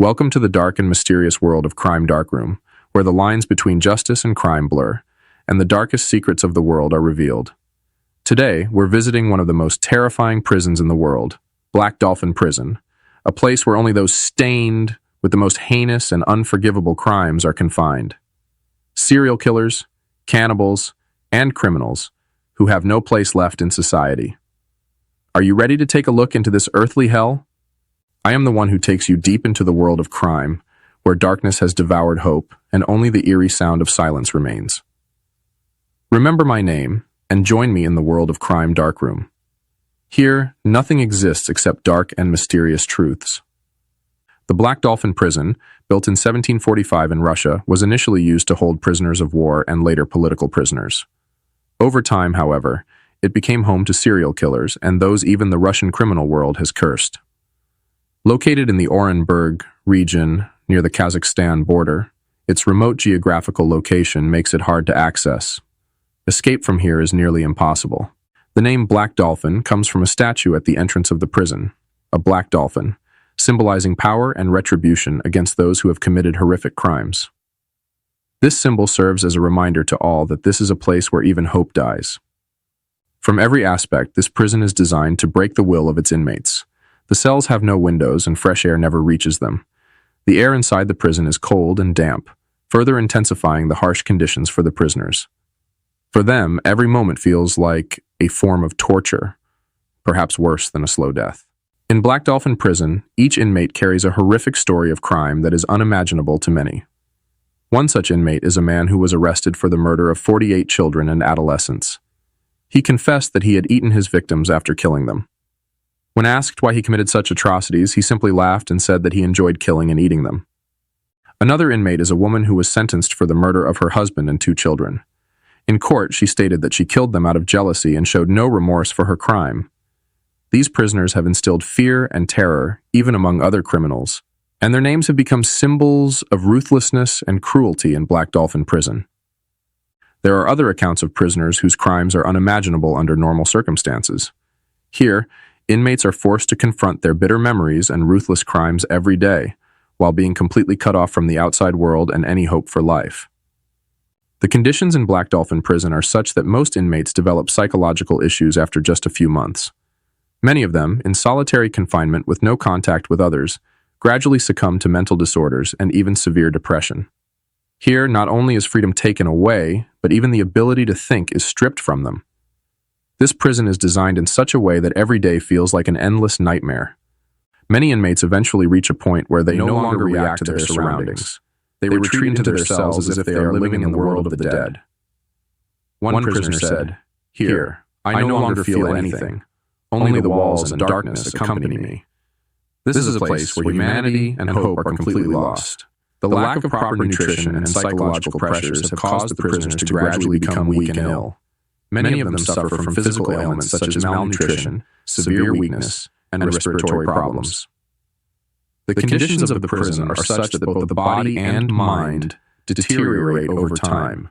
Welcome to the dark and mysterious world of Crime Darkroom, where the lines between justice and crime blur, and the darkest secrets of the world are revealed. Today, we're visiting one of the most terrifying prisons in the world, Black Dolphin Prison, a place where only those stained with the most heinous and unforgivable crimes are confined. Serial killers, cannibals, and criminals who have no place left in society. Are you ready to take a look into this earthly hell? I am the one who takes you deep into the world of crime, where darkness has devoured hope and only the eerie sound of silence remains. Remember my name and join me in the world of Crime Darkroom. Here, nothing exists except dark and mysterious truths. The Black Dolphin Prison, built in 1745 in Russia, was initially used to hold prisoners of war and later political prisoners. Over time, however, it became home to serial killers and those even the Russian criminal world has cursed. Located in the Orenburg region near the Kazakhstan border, its remote geographical location makes it hard to access. Escape from here is nearly impossible. The name Black Dolphin comes from a statue at the entrance of the prison, a black dolphin, symbolizing power and retribution against those who have committed horrific crimes. This symbol serves as a reminder to all that this is a place where even hope dies. From every aspect, this prison is designed to break the will of its inmates. The cells have no windows and fresh air never reaches them. The air inside the prison is cold and damp, further intensifying the harsh conditions for the prisoners. For them, every moment feels like a form of torture, perhaps worse than a slow death. In Black Dolphin Prison, each inmate carries a horrific story of crime that is unimaginable to many. One such inmate is a man who was arrested for the murder of 48 children and adolescents. He confessed that he had eaten his victims after killing them. When asked why he committed such atrocities, he simply laughed and said that he enjoyed killing and eating them. Another inmate is a woman who was sentenced for the murder of her husband and 2 children. In court, she stated that she killed them out of jealousy and showed no remorse for her crime. These prisoners have instilled fear and terror, even among other criminals, and their names have become symbols of ruthlessness and cruelty in Black Dolphin Prison. There are other accounts of prisoners whose crimes are unimaginable under normal circumstances. Here, inmates are forced to confront their bitter memories and ruthless crimes every day, while being completely cut off from the outside world and any hope for life. The conditions in Black Dolphin Prison are such that most inmates develop psychological issues after just a few months. Many of them, in solitary confinement with no contact with others, gradually succumb to mental disorders and even severe depression. Here, not only is freedom taken away, but even the ability to think is stripped from them. This prison is designed in such a way that every day feels like an endless nightmare. Many inmates eventually reach a point where they no longer react to their surroundings. They retreat into their cells as if they are living in the world of the dead. One prisoner said, "Here, I no longer feel anything. Only the walls and darkness accompany me." This is a place where humanity and hope are completely lost. The lack of proper nutrition and psychological pressures have caused the prisoners to gradually become weak and ill. Many of them suffer from physical ailments such as malnutrition, severe weakness, and respiratory problems. The conditions of the prison are such that both the body and mind deteriorate over time,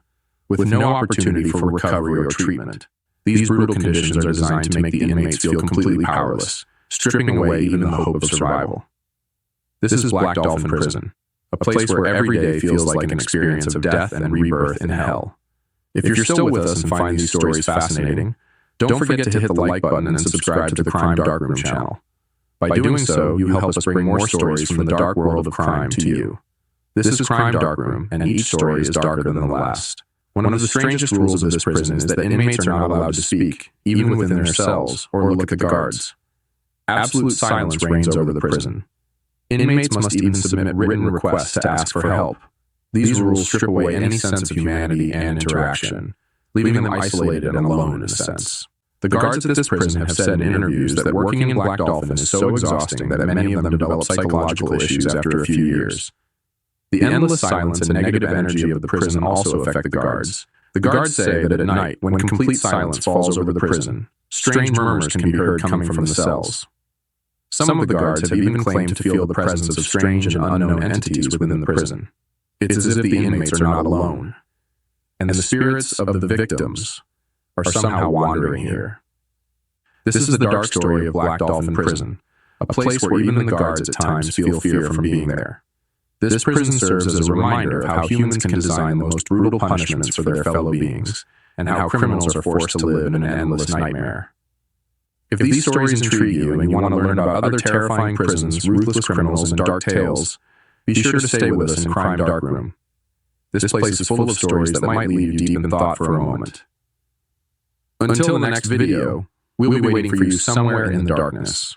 with no opportunity for recovery or treatment. These brutal conditions are designed to make the inmates feel completely powerless, stripping away even the hope of survival. This is Black Dolphin Prison, a place where every day feels like an experience of death and rebirth in hell. If you're still with us and find these stories fascinating, don't forget to hit the like button and subscribe to the Crime Darkroom channel. By doing so, you help us bring more stories from the dark world of crime to you. This is Crime Darkroom, and each story is darker than the last. One of the strangest rules of this prison is that inmates are not allowed to speak, even within their cells, or look at the guards. Absolute silence reigns over the prison. Inmates must even submit written requests to ask for help. These rules strip away any sense of humanity and interaction, leaving them isolated and alone in a sense. The guards at this prison have said in interviews that working in Black Dolphin is so exhausting that many of them develop psychological issues after a few years. The endless silence and negative energy of the prison also affect the guards. The guards say that at night, when complete silence falls over the prison, strange murmurs can be heard coming from the cells. Some of the guards have even claimed to feel the presence of strange and unknown entities within the prison. It's as if the inmates are not alone, and the spirits of the victims are somehow wandering here. This is the dark story of Black Dolphin Prison, a place where even the guards at times feel fear from being there. This prison serves as a reminder of how humans can design the most brutal punishments for their fellow beings, and how criminals are forced to live in an endless nightmare. If these stories intrigue you and you want to learn about other terrifying prisons, ruthless criminals, and dark tales, be sure to stay with us in Crime Darkroom. This place is full of stories that might leave you deep in thought for a moment. Until the next video, we'll be waiting for you somewhere in the darkness.